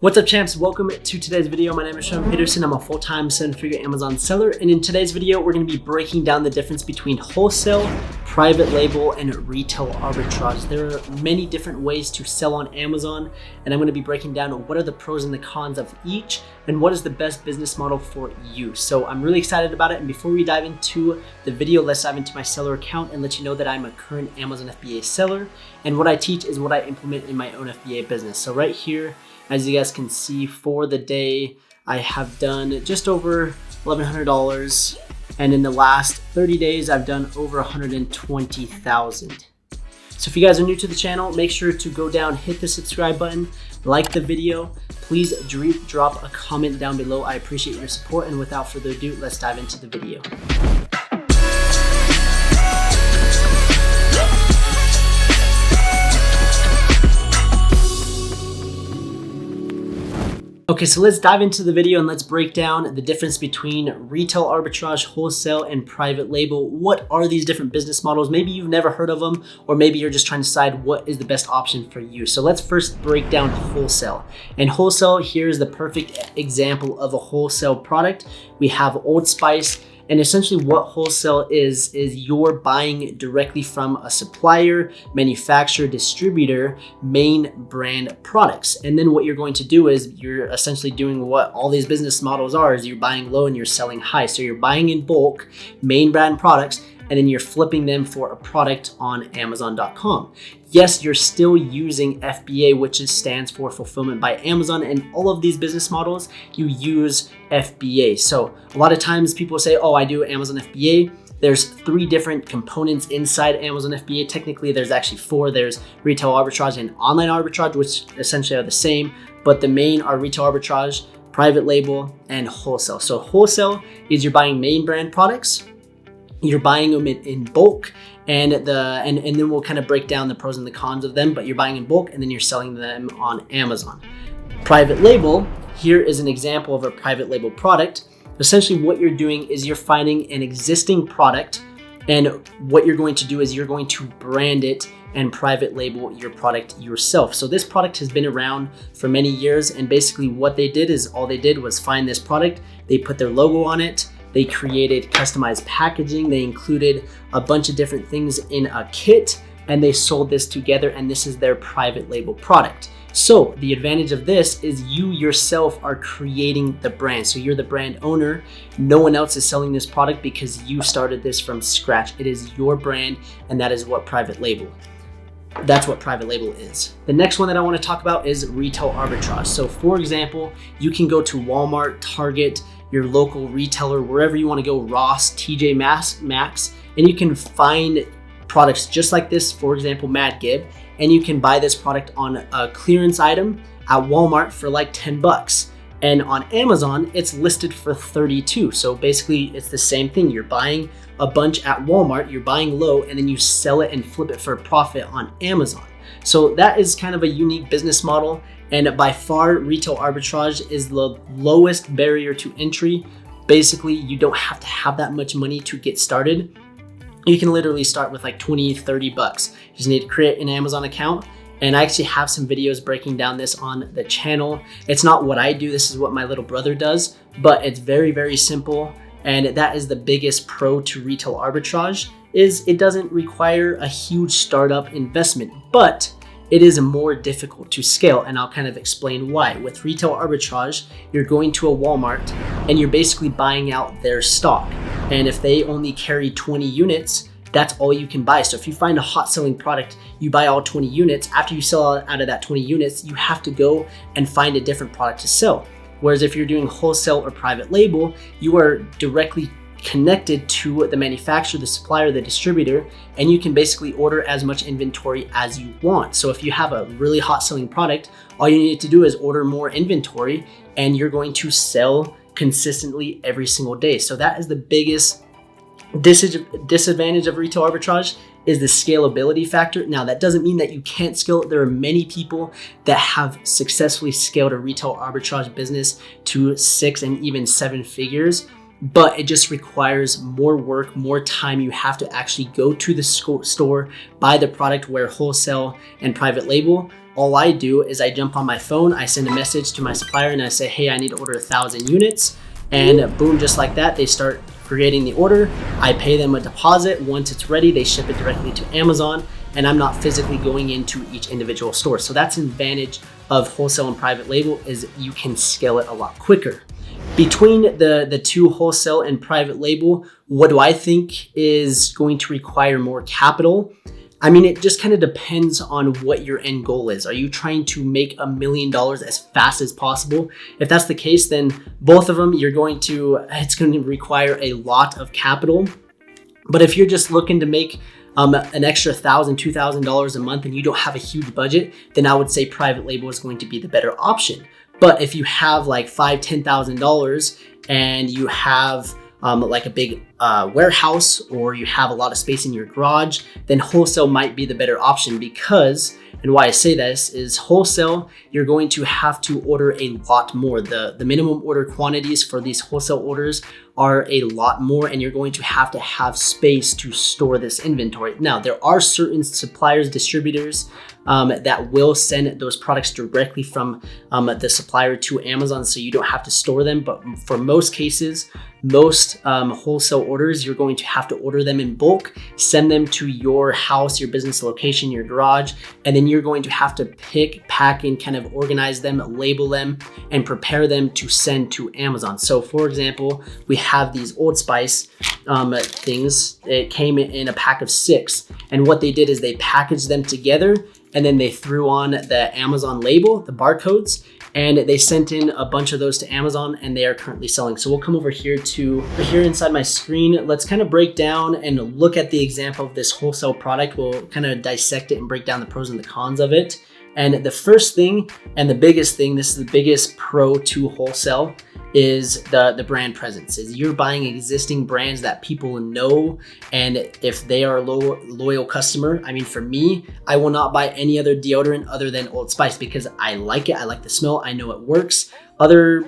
What's up, champs? Welcome to today's video. My name is Trevin Peterson. I'm a full-time seven-figure Amazon seller, and in today's video, we're going to be breaking down the difference between wholesale, private label, and retail arbitrage. There are many different ways to sell on Amazon, and I'm going to be breaking down what are the pros and the cons of each, and what is the best business model for you. So I'm really excited about it. And before we dive into the video, let's dive into my seller account and let you know that I'm a current Amazon FBA seller, and what I teach is what I implement in my own FBA business. So right here, as you guys can see, for the day, I have done just over $1,100. And in the last 30 days, I've done over $120,000. So if you guys are new to the channel, make sure to go down, hit the subscribe button, like the video. Please drop a comment down below. I appreciate your support. And without further ado, let's dive into the video. Okay, so let's dive into the video and let's break down the difference between retail arbitrage, wholesale, and private label. What are these different business models? Maybe you've never heard of them, or maybe you're just trying to decide what is the best option for you. So let's first break down wholesale. And wholesale, here is the perfect example of a wholesale product. We have Old Spice. And essentially what wholesale is you're buying directly from a supplier, manufacturer, distributor, main brand products. And then what you're going to do is you're essentially doing what all these business models are, is you're buying low and you're selling high. So you're buying in bulk, main brand products, and then you're flipping them for a product on Amazon.com. Yes, you're still using FBA, which stands for Fulfillment by Amazon, and all of these business models, you use FBA. So a lot of times people say, oh, I do Amazon FBA. There's 3 different components inside Amazon FBA. Technically, there's actually 4. There's retail arbitrage and online arbitrage, which essentially are the same, but the main are retail arbitrage, private label, and wholesale. So wholesale is you're buying main brand products, you're buying them in bulk, and then we'll kind of break down the pros and the cons of them, but you're buying in bulk and then you're selling them on Amazon. Private label, here is an example of a private label product. Essentially what you're doing is you're finding an existing product, and what you're going to do is you're going to brand it and private label your product yourself. So this product has been around for many years, and basically what they did is all they did was find this product, they put their logo on it, they created customized packaging, they included a bunch of different things in a kit, and they sold this together, and this is their private label product. So the advantage of this is you yourself are creating the brand. So you're the brand owner. No one else is selling this product because you started this from scratch. It is your brand, and that is what private label. That's what private label is. The next one that I want to talk about is retail arbitrage. So for example, you can go to Walmart, Target, your local retailer, wherever you want to go, Ross, TJ Maxx, and you can find products just like this, for example, Mad Gib, and you can buy this product on a clearance item at Walmart for like $10. And on Amazon, it's listed for $32. So basically it's the same thing. You're buying a bunch at Walmart, you're buying low, and then you sell it and flip it for a profit on Amazon. So that is kind of a unique business model. And by far, retail arbitrage is the lowest barrier to entry. Basically, you don't have to have that much money to get started. You can literally start with like 20, 30 bucks. You just need to create an Amazon account. And I actually have some videos breaking down this on the channel. It's not what I do, this is what my little brother does, but it's very, very simple. And that is the biggest pro to retail arbitrage, is it doesn't require a huge startup investment, but it is more difficult to scale, and I'll kind of explain why. With retail arbitrage, you're going to a Walmart and you're basically buying out their stock. And if they only carry 20 units, that's all you can buy. So if you find a hot selling product, you buy all 20 units. After you sell out of that 20 units, you have to go and find a different product to sell. Whereas if you're doing wholesale or private label, you are directly connected to the manufacturer, the supplier, the distributor, and you can basically order as much inventory as you want. So if you have a really hot selling product, all you need to do is order more inventory, and you're going to sell consistently every single day. So that is the biggest disadvantage of retail arbitrage, is the scalability factor. Now, that doesn't mean that you can't scale. There are many people that have successfully scaled a retail arbitrage business to 6 and even 7 figures, but it just requires more work, more time. You have to actually go to the store, buy the product, where wholesale and private label, all I do is I jump on my phone, I send a message to my supplier and I say, hey, I need to order 1,000 units. And boom, just like that, they start creating the order. I pay them a deposit. Once it's ready, they ship it directly to Amazon, and I'm not physically going into each individual store. So that's an advantage of wholesale and private label, is you can scale it a lot quicker. Between the two, wholesale and private label, what do I think is going to require more capital? I mean, it just kind of depends on what your end goal is. Are you trying to make $1 million as fast as possible? If that's the case, then both of them, it's going to require a lot of capital. But if you're just looking to make an extra $1,000, $2,000 a month and you don't have a huge budget, then I would say private label is going to be the better option. But if you have like $5,000, $10,000 and you have like a big warehouse, or you have a lot of space in your garage, then wholesale might be the better option. Because, and why I say this is, wholesale, you're going to have to order a lot more. The minimum order quantities for these wholesale orders are a lot more, and you're going to have space to store this inventory. Now, there are certain suppliers, distributors that will send those products directly from the supplier to Amazon, so you don't have to store them. But for most cases, most wholesale orders, you're going to have to order them in bulk, send them to your house, your business location, your garage, and then you're going to have to pick, pack, and kind of organize them, label them, and prepare them to send to Amazon. So for example, we have these Old Spice things. It came in a pack of 6, and what they did is they packaged them together, and then they threw on the Amazon label, the barcodes, and they sent in a bunch of those to Amazon, and they are currently selling. So we'll come over here inside my screen. Let's kind of break down and look at the example of this wholesale product. We'll kind of dissect it and break down the pros and the cons of it. And the first thing and the biggest thing, this is the biggest pro to wholesale, is the brand presence. Is you're buying existing brands that people know, and if they are a loyal customer, I mean, for me, I will not buy any other deodorant other than Old Spice because I like it, I like the smell, I know it works. Other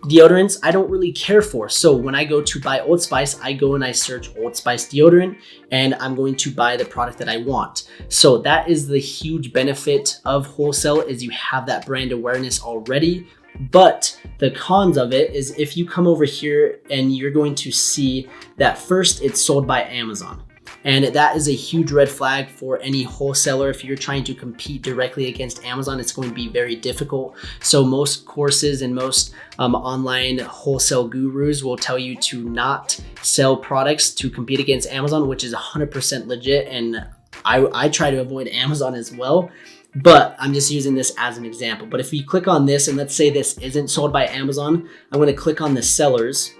deodorants I don't really care for. So when I go to buy Old Spice, I go and I search Old Spice deodorant, and I'm going to buy the product that I want. So that is the huge benefit of wholesale, is you have that brand awareness already. But the cons of it is, if you come over here and you're going to see that first, it's sold by Amazon. And that is a huge red flag for any wholesaler. If you're trying to compete directly against Amazon, it's going to be very difficult. So most courses and most online wholesale gurus will tell you to not sell products to compete against Amazon, which is 100% legit. And I try to avoid Amazon as well. But I'm just using this as an example. But if you click on this, and let's say this isn't sold by Amazon, I'm going to click on the sellers,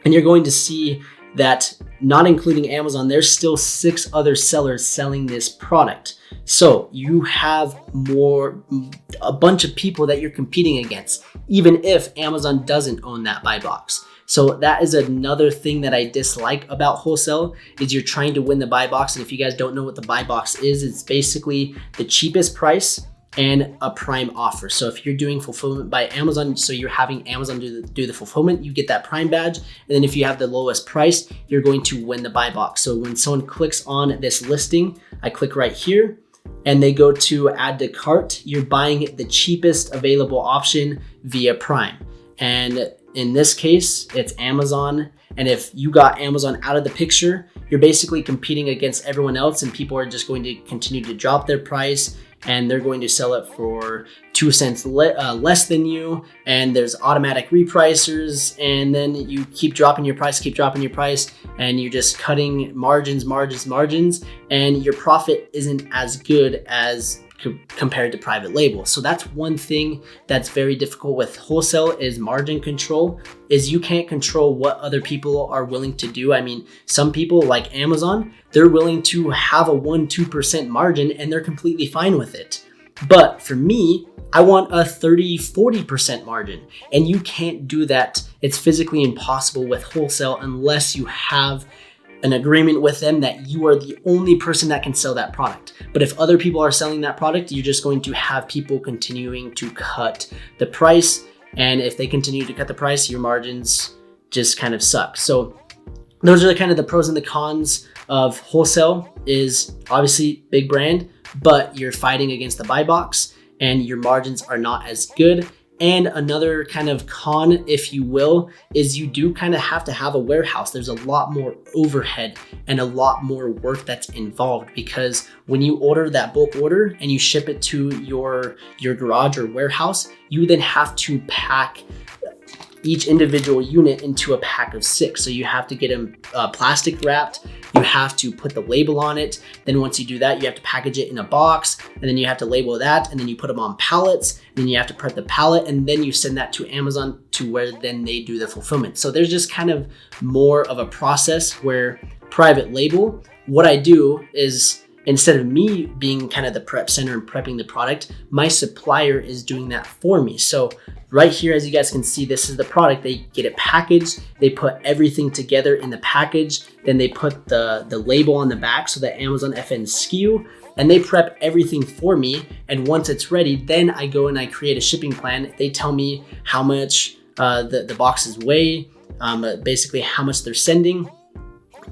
and you're going to see that, not including Amazon, there's still 6 other sellers selling this product. So you have a bunch of people that you're competing against, even if Amazon doesn't own that buy box. So that is another thing that I dislike about wholesale, is you're trying to win the buy box. And if you guys don't know what the buy box is, it's basically the cheapest price and a prime offer. So if you're doing fulfillment by Amazon, so you're having Amazon do the fulfillment, you get that prime badge. And then if you have the lowest price, you're going to win the buy box. So when someone clicks on this listing, I click right here and they go to add to cart, you're buying the cheapest available option via Prime. And in this case, it's Amazon. And if you got Amazon out of the picture, you're basically competing against everyone else, and people are just going to continue to drop their price, and they're going to sell it for 2 cents less than you. And there's automatic repricers, and then you keep dropping your price, and you're just cutting margins, and your profit isn't as good as compared to private label. So that's one thing that's very difficult with wholesale, is margin control. Is you can't control what other people are willing to do. I mean, some people like Amazon, they're willing to have a 1-2% margin and they're completely fine with it. But for me, I want a 30-40% margin, and you can't do that. It's physically impossible with wholesale unless you have an agreement with them that you are the only person that can sell that product. But if other people are selling that product, you're just going to have people continuing to cut the price. And if they continue to cut the price, your margins just kind of suck. So those are kind of the pros and the cons of wholesale. Is obviously big brand, but you're fighting against the buy box. and your margins are not as good. And another kind of con, if you will, is you do kind of have to have a warehouse. There's a lot more overhead and a lot more work that's involved, because when you order that bulk order and you ship it to your garage or warehouse, you then have to pack each individual unit into a pack of 6. So you have to get them plastic wrapped. You have to put the label on it. Then once you do that, you have to package it in a box, and then you have to label that, and then you put them on pallets, and then you have to prep the pallet, and then you send that to Amazon to where then they do the fulfillment. So there's just kind of more of a process where private label, what I do is, instead of me being kind of the prep center and prepping the product, my supplier is doing that for me. So right here, as you guys can see, this is the product. They get it packaged, they put everything together in the package, then they put the label on the back, so the Amazon FN SKU, and they prep everything for me. And once it's ready, then I go and I create a shipping plan. They tell me how much the boxes weigh, basically how much they're sending.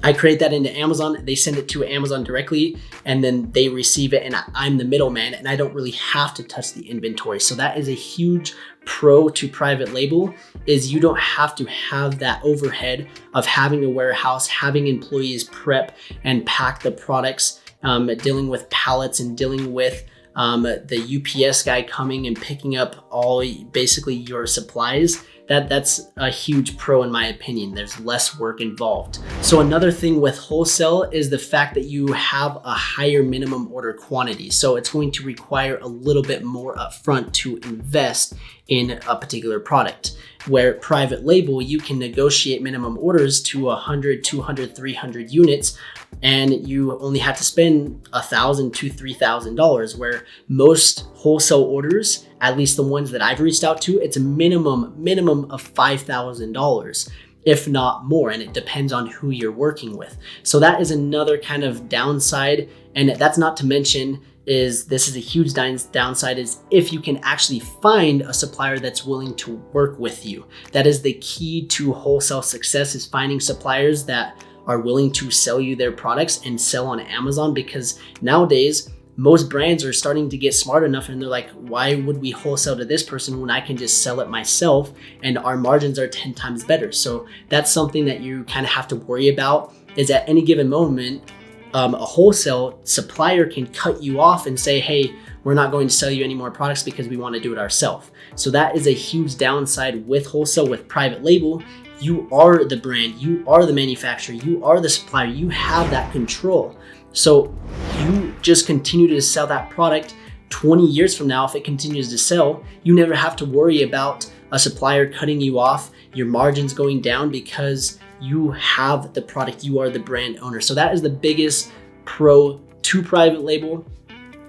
I create that into Amazon, they send it to Amazon directly, and then they receive it, and I'm the middleman, and I don't really have to touch the inventory. So that is a huge pro to private label, is you don't have to have that overhead of having a warehouse, having employees prep and pack the products, dealing with pallets and dealing with the UPS guy coming and picking up all basically your supplies. That's a huge pro in my opinion. There's less work involved. So another thing with wholesale is the fact that you have a higher minimum order quantity. So it's going to require a little bit more upfront to invest in a particular product. Where private label, you can negotiate minimum orders to 100, 200, 300 units, and you only have to spend $1,000 to $3,000, where most wholesale orders, at least the ones that I've reached out to, it's a minimum of $5,000, if not more, and it depends on who you're working with. So that is another kind of downside, and that's not to mention this is a huge downside, is if you can actually find a supplier that's willing to work with you. That is the key to wholesale success, is finding suppliers that are willing to sell you their products and sell on Amazon, because nowadays most brands are starting to get smart enough and they're like, why would we wholesale to this person when I can just sell it myself and our margins are 10 times better? So that's something that you kind of have to worry about, is at any given moment, a wholesale supplier can cut you off and say, hey, we're not going to sell you any more products because we want to do it ourselves. So that is a huge downside with wholesale. With private label, you are the brand, you are the manufacturer, you are the supplier, you have that control. So you just continue to sell that product. 20 years from now, if it continues to sell, you never have to worry about a supplier cutting you off, your margins going down, because you have the product, you are the brand owner. So that is the biggest pro to private label,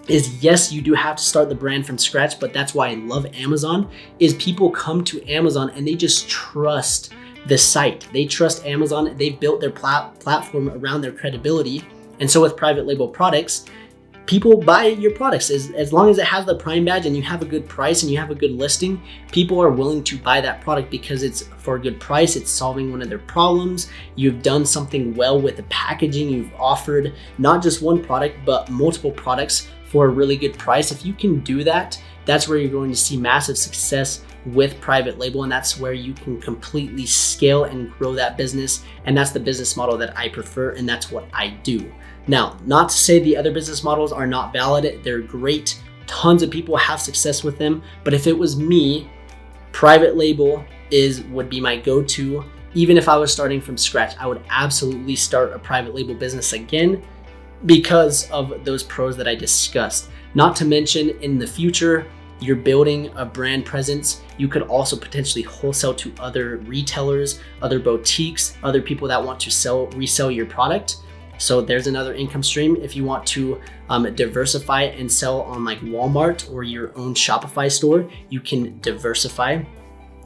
is yes, you do have to start the brand from scratch, but that's why I love Amazon, is people come to Amazon and they just trust the site. They trust Amazon. They've built their platform around their credibility. And so with private label products, people buy your products. As long as it has the Prime badge and you have a good price and you have a good listing, people are willing to buy that product because it's for a good price. It's solving one of their problems. You've done something well with the packaging. You've offered not just one product, but multiple products for a really good price. If you can do that, that's where you're going to see massive success with private label, and that's where you can completely scale and grow that business. And that's the business model that I prefer, and that's what I do. Now, not to say the other business models are not valid. They're great. Tons of people have success with them. But if it was me, private label would be my go-to. Even if I was starting from scratch, I would absolutely start a private label business again because of those pros that I discussed. Not to mention, in the future, you're building a brand presence. You could also potentially wholesale to other retailers, other boutiques, other people that want to resell your product. So there's another income stream. If you want to diversify and sell on like Walmart or your own Shopify store, you can diversify.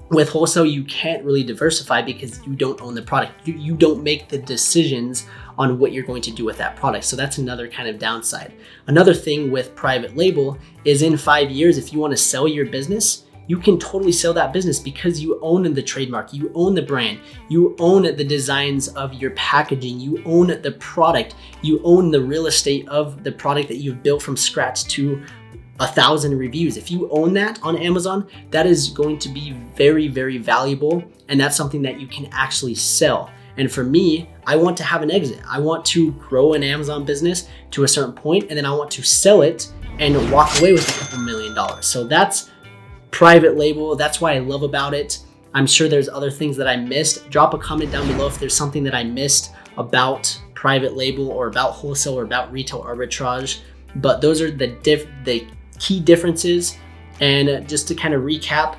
With wholesale, you can't really diversify because you don't own the product. You don't make the decisions on what you're going to do with that product. So that's another kind of downside. Another thing with private label is, in 5 years, if you want to sell your business, you can totally sell that business because you own the trademark, you own the brand, you own the designs of your packaging, you own the product, you own the real estate of the product that you've built from scratch to 1,000 reviews. If you own that on Amazon, that is going to be very, very valuable. And that's something that you can actually sell. And for me, I want to have an exit. I want to grow an Amazon business to a certain point, and then I want to sell it and walk away with a couple $1 million. So that's private label. That's what I love about it. I'm sure there's other things that I missed. Drop a comment down below if there's something that I missed about private label or about wholesale or about retail arbitrage. But those are the key differences. And just to kind of recap,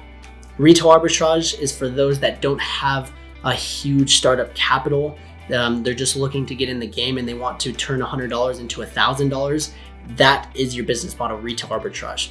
retail arbitrage is for those that don't have a huge startup capital. They're just looking to get in the game and they want to turn $100 into $1,000. That is your business model, retail arbitrage.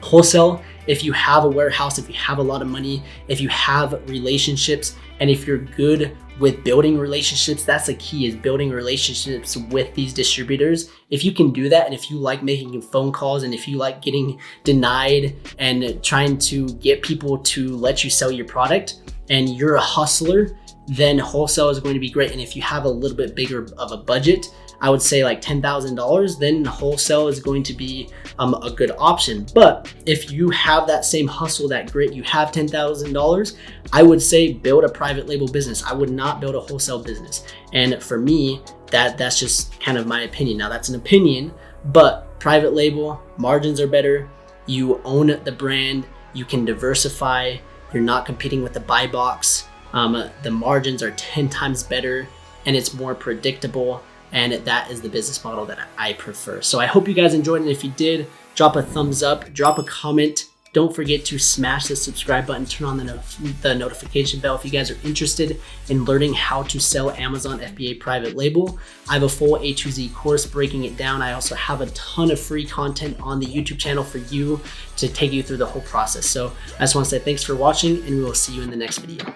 Wholesale, if you have a warehouse, if you have a lot of money, if you have relationships, and if you're good with building relationships, that's the key, is building relationships with these distributors. If you can do that, and if you like making phone calls, and if you like getting denied and trying to get people to let you sell your product, and you're a hustler, then wholesale is going to be great. And if you have a little bit bigger of a budget, I would say like $10,000, then wholesale is going to be a good option. But if you have that same hustle, that grit, you have $10,000, I would say build a private label business. I would not build a wholesale business. And for me, that's just kind of my opinion. Now that's an opinion, but private label, margins are better. You own the brand, you can diversify. You're not competing with the buy box. The margins are 10 times better and it's more predictable. And that is the business model that I prefer. So I hope you guys enjoyed it. If you did, drop a thumbs up, drop a comment. Don't forget to smash the subscribe button, turn on the notification bell if you guys are interested in learning how to sell Amazon FBA private label. I have a full A to Z course breaking it down. I also have a ton of free content on the YouTube channel for you to take you through the whole process. So I just want to say thanks for watching, and we will see you in the next video.